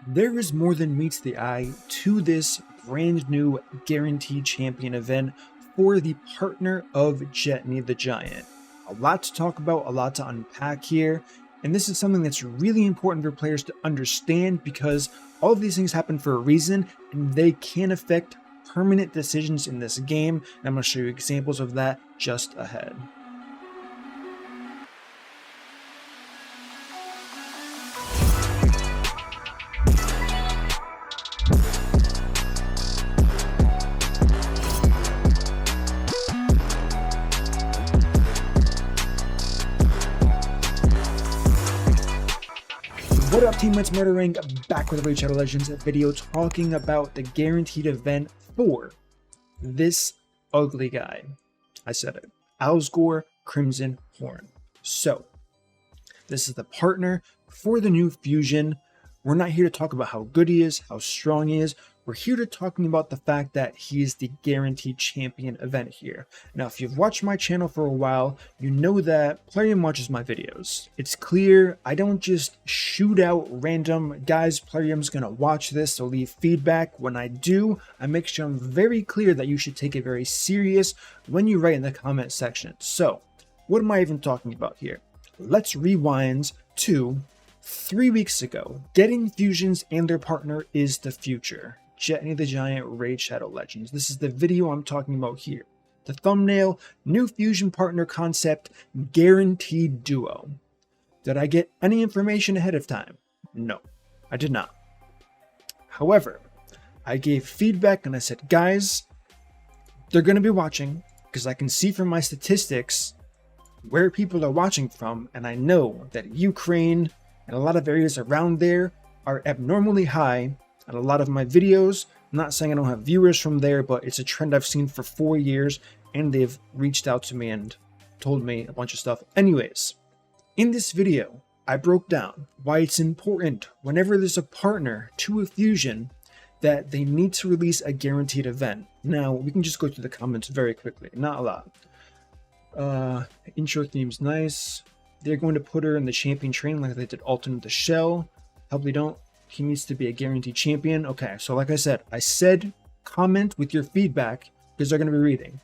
There is more than meets the eye to this brand new Guaranteed Champion event for the partner of Jetni the Giant. A lot to talk about, a lot to unpack here, and this is something that's really important for players to understand because all of these things happen for a reason and they can affect permanent decisions in this game, and I'm going to show you examples of that just ahead. What up, team? It's MurderInc, back with a Raid Shadow Legends video talking about the guaranteed event for this ugly guy. I said it. Alsgore Crimson Horn. So, this is the partner for the new fusion. We're not here to talk about how good he is, how strong he is. We're here to talking about the fact that he is the Guaranteed Champion event here. Now, if you've watched my channel for a while, you know that Plarium watches my videos. It's clear I don't just shoot out random guys. Plarium's gonna watch this, so leave feedback. When I do, I make sure I'm very clear that you should take it very serious when you write in the comment section. So, what am I even talking about here? Let's rewind to 3 weeks ago. Getting fusions and their partner is the future. Jetni the Giant Raid Shadow Legends. This is the video I'm talking about here. The thumbnail, new fusion partner concept, guaranteed duo. Did I get any information ahead of time? No, I did not. However, I gave feedback and I said, guys, they're going to be watching because I can see from my statistics where people are watching from, and I know that Ukraine and a lot of areas around there are abnormally high. And a lot of my videos, I'm not saying I don't have viewers from there, but it's a trend I've seen for 4 years, and they've reached out to me and told me a bunch of stuff. Anyways, in this video, I broke down why it's important whenever there's a partner to a fusion that they need to release a guaranteed event. Now, we can just go through the comments very quickly, not a lot. Intro theme's nice. They're going to put her in the champion train like they did Alton the Shell. Hope they don't. He needs to be a guaranteed champion. Okay, so like I said comment with your feedback because they're going to be reading.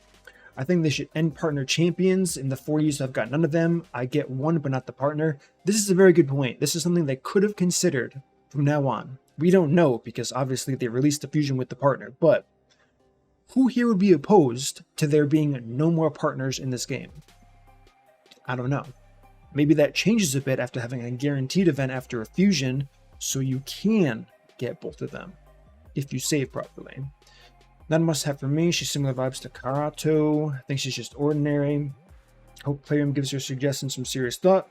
I think they should end partner champions. In the 4 years I've got none of them. I get one, but not the partner. This is a very good point. This is something they could have considered from now on. We don't know because obviously they released the fusion with the partner, but who here would be opposed to there being no more partners in this game? I don't know. Maybe that changes a bit after having a guaranteed event after a fusion, so you can get both of them if you save properly. None must have for me. She's similar vibes to Karato. I think she's just ordinary. Hope Plarium gives her suggestions some serious thought.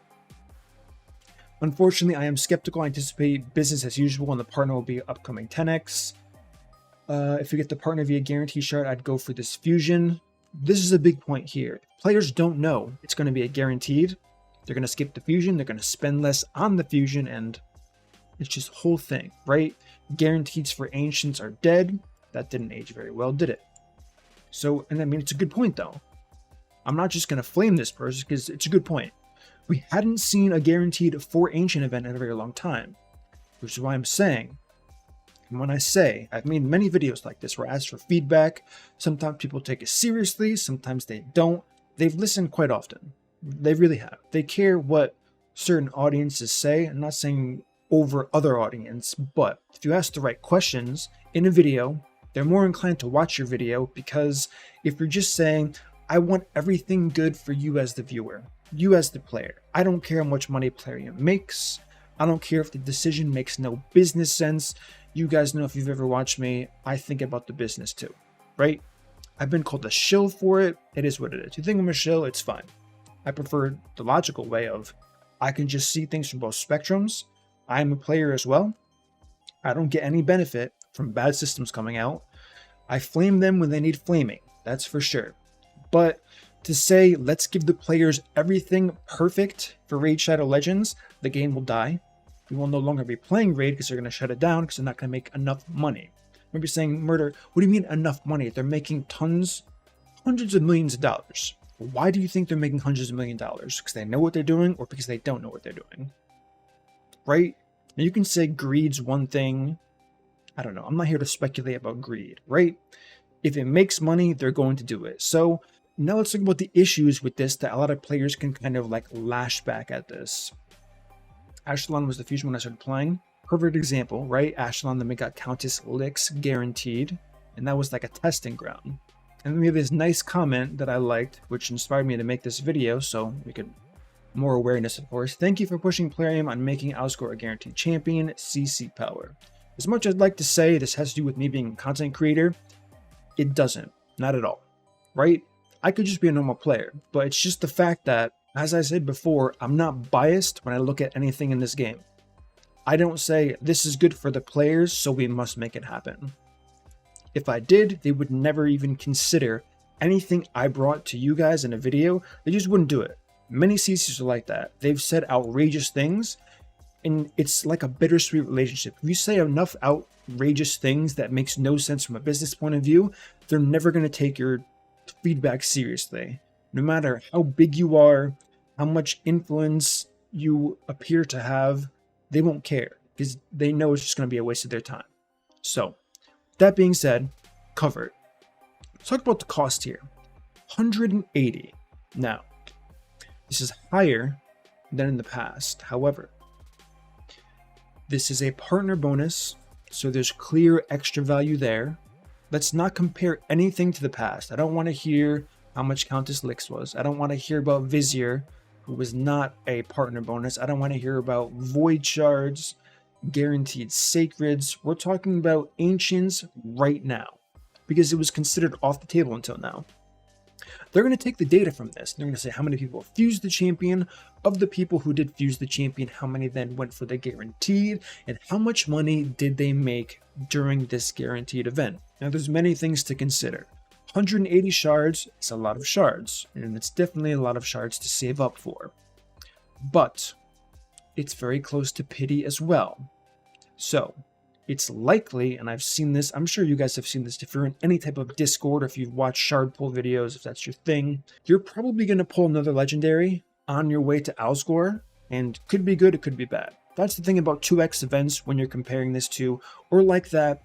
Unfortunately, I am skeptical. I anticipate business as usual and the partner will be upcoming 10x. If you get the partner via guarantee shard, I'd go for this fusion. This is a big point here. Players don't know it's going to be a guaranteed. They're going to skip the fusion. They're going to spend less on the fusion, and it's just a whole thing, right? Guarantees for ancients are dead. That didn't age very well, did it? So, and I mean, it's a good point though. I'm not just going to flame this person because it's a good point. We hadn't seen a guaranteed for ancient event in a very long time, which is why I'm saying, and when I say, I've made many videos like this where I ask for feedback. Sometimes people take it seriously, sometimes they don't. They've listened quite often. They really have. They care what certain audiences say. I'm not saying over other audience, but if you ask the right questions in a video, they're more inclined to watch your video, because if you're just saying, I want everything good for you as the viewer, you as the player, I don't care how much money Plarium makes, I don't care if the decision makes no business sense. You guys know, if you've ever watched me, I think about the business too, right? I've been called a shill for it. It is what it is. You think I'm a shill, it's fine. I prefer the logical way of, I can just see things from both spectrums. I'm a player as well. I don't get any benefit from bad systems coming out. I flame them when they need flaming, that's for sure. But to say, let's give the players everything perfect for Raid Shadow Legends, the game will die. We will no longer be playing Raid because they're going to shut it down because they're not going to make enough money. Maybe saying, Murder, what do you mean enough money? They're making tons, hundreds of millions of dollars. Why do you think they're making hundreds of millions of dollars? Because they know what they're doing, or because they don't know what they're doing? Right? Now you can say greed's one thing. I don't know. I'm not here to speculate about greed, right? If it makes money, they're going to do it. So now let's talk about the issues with this that a lot of players can kind of like lash back at this. Ashelon was the fusion when I started playing. Perfect example, right? Ashelon, then we got Countess Licks guaranteed, and that was like a testing ground. And then we have this nice comment that I liked, which inspired me to make this video, so we could more awareness, of course. Thank you for pushing Plarium on making Alsgor a guaranteed champion, CC power. As much as I'd like to say this has to do with me being a content creator, it doesn't. Not at all. Right? I could just be a normal player, but it's just the fact that, as I said before, I'm not biased when I look at anything in this game. I don't say, this is good for the players, so we must make it happen. If I did, they would never even consider anything I brought to you guys in a video. They just wouldn't do it. Many CCs are like that. They've said outrageous things, and it's like a bittersweet relationship. If you say enough outrageous things that makes no sense from a business point of view, they're never going to take your feedback seriously. No matter how big you are, how much influence you appear to have, they won't care because they know it's just going to be a waste of their time. So, that being said, covered. Let's talk about the cost here. 180. Now, this is higher than in the past. However, this is a partner bonus, so there's clear extra value there. Let's not compare anything to the past. I don't want to hear how much Countess Licks was. I don't want to hear about Vizier, who was not a partner bonus. I don't want to hear about Void Shards, guaranteed Sacreds. We're talking about Ancients right now, because it was considered off the table until now. They're going to take the data from this. They're going to say how many people fused the champion. Of the people who did fuse the champion, how many then went for the guaranteed, and how much money did they make during this guaranteed event. Now, there's many things to consider. 180 shards is a lot of shards, and it's definitely a lot of shards to save up for. But it's very close to pity as well. So it's likely, and I've seen this, I'm sure you guys have seen this if you're in any type of Discord or if you've watched shard pull videos, if that's your thing, you're probably going to pull another legendary on your way to Alsgor, and could be good, it could be bad. That's the thing about 2x events when you're comparing this to, or like that,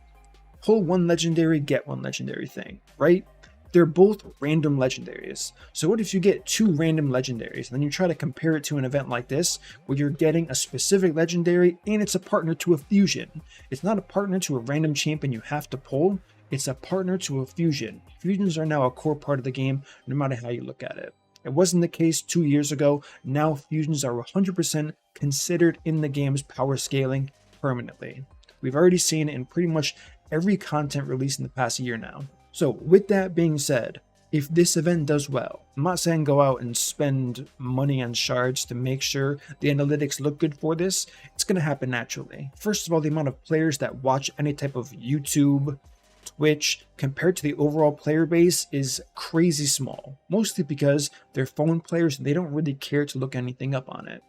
pull one legendary, get one legendary thing, right? They're both random legendaries. So what if you get two random legendaries, and then you try to compare it to an event like this, where you're getting a specific legendary, and it's a partner to a fusion. It's not a partner to a random champion you have to pull, it's a partner to a fusion. Fusions are now a core part of the game, no matter how you look at it. It wasn't the case 2 years ago. Now fusions are 100% considered in the game's power scaling permanently. We've already seen it in pretty much every content released in the past year now. So with that being said, if this event does well, I'm not saying go out and spend money on shards to make sure the analytics look good for this. It's going to happen naturally. First of all, the amount of players that watch any type of YouTube, Twitch, compared to the overall player base is crazy small. Mostly because they're phone players and they don't really care to look anything up on it,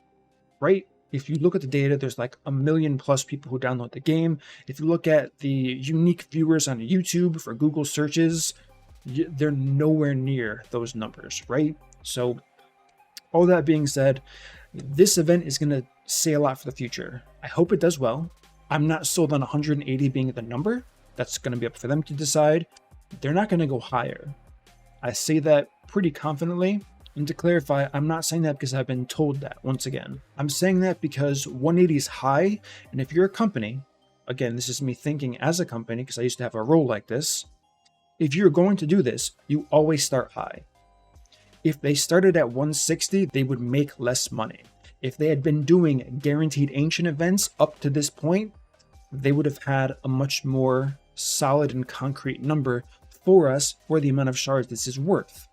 right? If you look at the data, there's like 1 million plus people who download the game. If you look at the unique viewers on YouTube for Google searches, they're nowhere near those numbers, right? So all that being said, this event is going to say a lot for the future. I hope it does well. I'm not sold on 180 being the number. That's going to be up for them to decide. They're not going to go higher. I say that pretty confidently. And to clarify, I'm not saying that because I've been told that, once again. I'm saying that because 180 is high, and if you're a company, again, this is me thinking as a company, because I used to have a role like this, if you're going to do this, you always start high. If they started at 160, they would make less money. If they had been doing guaranteed ancient events up to this point, they would have had a much more solid and concrete number for us for the amount of shards this is worth.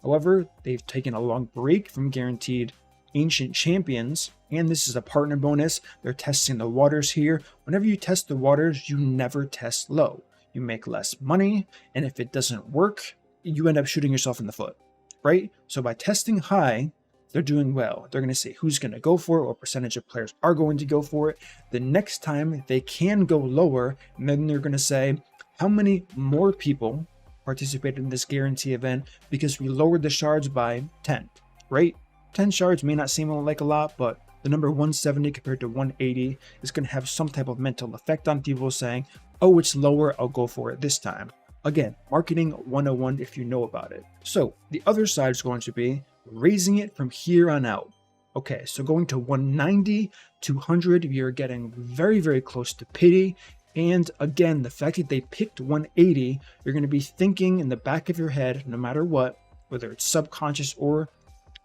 However, they've taken a long break from guaranteed ancient champions, and this is a partner bonus. They're testing the waters here. Whenever you test the waters, you never test low. You make less money, and if it doesn't work, you end up shooting yourself in the foot, right? So by testing high, they're doing well. They're going to say who's going to go for it, what percentage of players are going to go for it. The next time they can go lower, and then they're going to say how many more people participated in this guarantee event because we lowered the shards by 10, right? 10 shards may not seem like a lot, but the number 170 compared to 180 is going to have some type of mental effect on people saying, oh, it's lower, I'll go for it this time. Again, marketing 101 if you know about it. So the other side is going to be raising it from here on out. Okay, so going to 190, 200, you're getting very, very close to pity. And again, the fact that they picked 180, you're going to be thinking in the back of your head, no matter what, whether it's subconscious or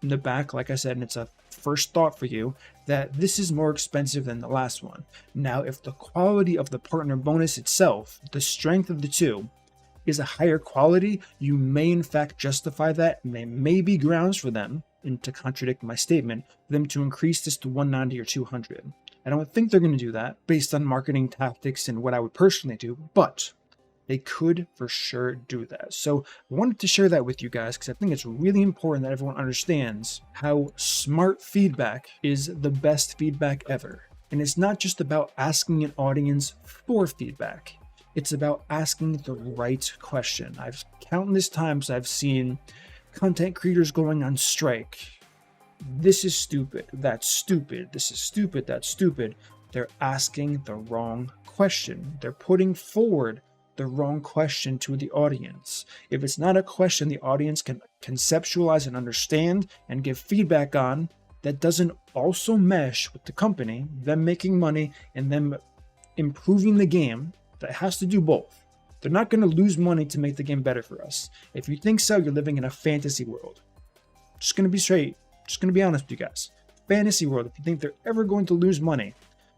in the back, like I said, and it's a first thought for you, that this is more expensive than the last one. Now, if the quality of the partner bonus itself, the strength of the two, is a higher quality, you may in fact justify that, and there may be grounds for them, and to contradict my statement, for them to increase this to 190 or 200. I don't think they're going to do that based on marketing tactics and what I would personally do, but they could for sure do that. So I wanted to share that with you guys because I think it's really important that everyone understands how smart feedback is the best feedback ever. And it's not just about asking an audience for feedback. It's about asking the right question. I've countless times I've seen content creators going on strike. This is stupid, that's stupid, this is stupid, that's stupid. They're asking the wrong question. They're putting forward the wrong question to the audience. If it's not a question the audience can conceptualize and understand and give feedback on, that doesn't also mesh with the company, them making money and them improving the game, that has to do both. They're not going to lose money to make the game better for us. If you think so, you're living in a fantasy world. Just going to be straight. Just going to be honest with you guys. Fantasy world, if you think they're ever going to lose money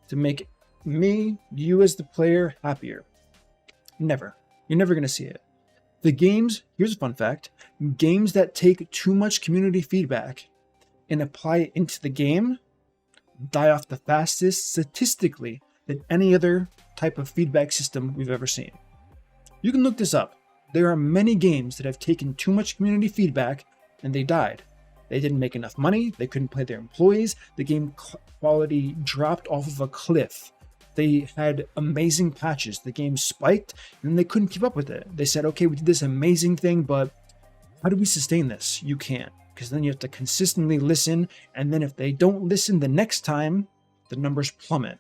to make me, you as the player, happier. Never. You're never going to see it. The games, here's a fun fact, games that take too much community feedback and apply it into the game die off the fastest statistically than any other type of feedback system we've ever seen. You can look this up. There are many games that have taken too much community feedback and they died. They didn't make enough money, they couldn't pay their employees, the game quality dropped off of a cliff. They had amazing patches, the game spiked, and they couldn't keep up with it. They said, okay, we did this amazing thing, but how do we sustain this? You can't, because then you have to consistently listen, and then if they don't listen the next time, the numbers plummet.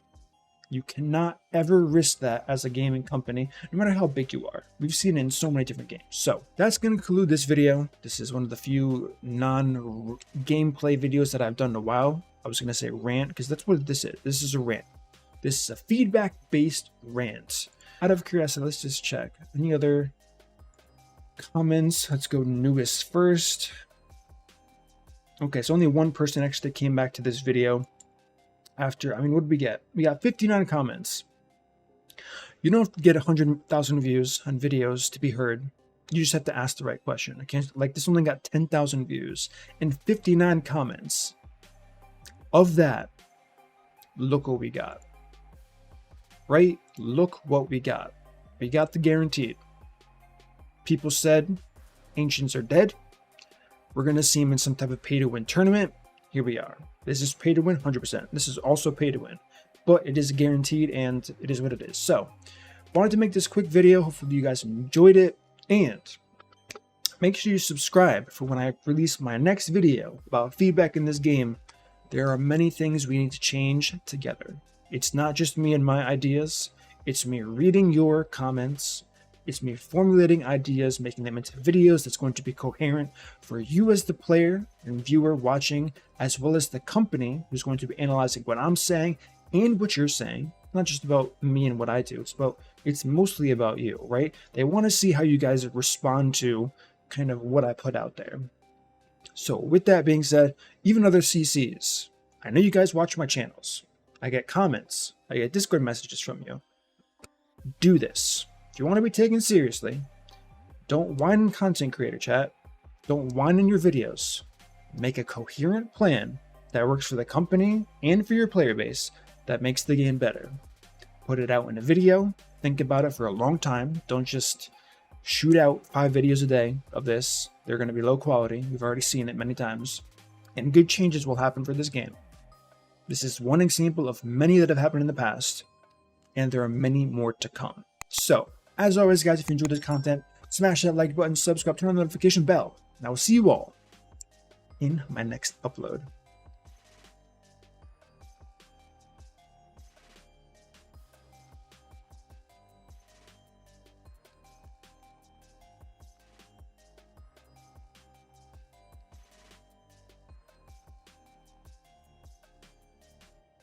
You cannot ever risk that as a gaming company, no matter how big you are. We've seen it in so many different games. So that's going to conclude this video. This is one of the few non-gameplay videos that I've done in a while. I was going to say rant, because that's what this is. This is a rant. This is a feedback-based rant. Out of curiosity, let's just check. Any other comments? Let's go newest first. Okay, so only one person actually came back to this video. After, I mean, what did we get? We got 59 comments. You don't have to get 100,000 views on videos to be heard. You just have to ask the right question. I can't, like, this only got 10,000 views and 59 comments. Of that, look what we got. Right? Look what we got. We got the guaranteed. People said ancients are dead. We're going to see them in some type of pay-to-win tournament. Here we are. This is pay to win 100%. This is also pay to win, but it is guaranteed and it is what it is. So wanted to make this quick video. Hopefully you guys enjoyed it, and make sure you subscribe for when I release my next video about feedback in this game. There are many things we need to change together. It's not just me and my ideas. It's me reading your comments. It's me formulating ideas, making them into videos that's going to be coherent for you as the player and viewer watching, as well as the company who's going to be analyzing what I'm saying and what you're saying. Not just about me and what I do. It's mostly about you, right? They want to see how you guys respond to kind of what I put out there. So with that being said, even other CCs, I know you guys watch my channels. I get comments. I get Discord messages from you. Do this. If you want to be taken seriously, don't whine in content creator chat. Don't whine in your videos. Make a coherent plan that works for the company and for your player base that makes the game better. Put it out in a video. Think about it for a long time. Don't just shoot out 5 videos a day of this. They're going to be low quality. We've already seen it many times. And good changes will happen for this game. This is one example of many that have happened in the past, and there are many more to come. So, as always, guys, if you enjoyed this content, smash that like button, subscribe, turn on the notification bell, and I will see you all in my next upload.